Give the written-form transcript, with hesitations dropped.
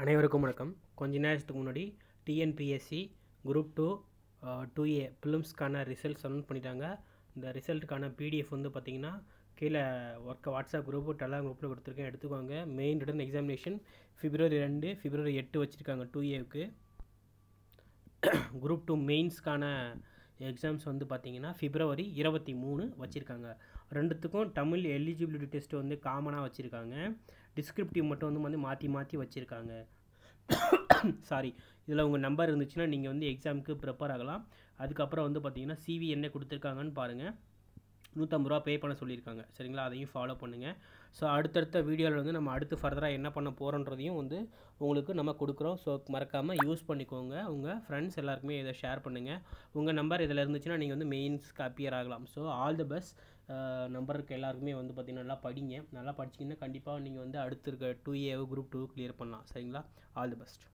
அனைவருக்கும் வணக்கம். கொஞ்ச நேரத்துக்கு முன்னாடி டிஎன்பிஎஸ்சி குரூப் 2 2A ஃபிலிம்ஸ்க்கான ரிசல்ட்ஸ் அனௌன்ஸ் பண்ணிட்டாங்க. இந்த ரிசல்ட்டுக்கான பிடிஎஃப் வந்து பார்த்தீங்கன்னா கீழே வாட்ஸ்அப் குரூப் டெலாம் குரூப்பில் கொடுத்துருக்கேன், எடுத்துக்கோங்க. Main return examination February 2 February 8 வச்சுருக்காங்க 2Aவுக்கு. குரூப் 2 மெயின்ஸ்க்கான எக்ஸாம்ஸ் வந்து பார்த்தீங்கன்னா February 23 வச்சுருக்காங்க. ரெண்டுத்துக்கும் தமிழ் எலிஜிபிலிட்டி டெஸ்ட் வந்து காமனாக வச்சுருக்காங்க. டிஸ்கிரிப்டிவ் மட்டும் வந்து மாற்றி வச்சுருக்காங்க. சாரி, இதில் உங்கள் நம்பர் இருந்துச்சுன்னா நீங்கள் வந்து எக்ஸாமுக்கு ப்ரிப்பேர் ஆகலாம். அதுக்கப்புறம் வந்து பார்த்தீங்கன்னா சிவி என்ன கொடுத்துருக்காங்கன்னு பாருங்கள். 150 ரூபா பே பண்ண சொல்லியிருக்காங்க. சரிங்களா, அதையும் ஃபாலோ பண்ணுங்கள். ஸோ அடுத்தடுத்த வீடியோவில் வந்து நம்ம அடுத்து ஃபர்தராக என்ன பண்ண போகிறோன்றதையும் வந்து உங்களுக்கு நம்ம கொடுக்குறோம். ஸோ மறக்காமல் யூஸ் பண்ணிக்கோங்க. உங்கள் ஃப்ரெண்ட்ஸ் எல்லாருக்குமே இதை ஷேர் பண்ணுங்கள். உங்கள் நம்பர் இதில் இருந்துச்சுன்னா நீங்கள் வந்து மெயின்ஸ்க்கு அப்பியர் ஆகலாம். So all the best. நம்பருக்கு எல்லாருக்குமே வந்து பார்த்திங்கன்னா நல்லா படிங்க. நல்லா படிச்சிங்கன்னா கண்டிப்பாக நீங்கள் வந்து அடுத்து இருக்க 2A குரூப் 2 கிளியர் பண்ணலாம். சரிங்களா, ஆல் தி பெஸ்ட்.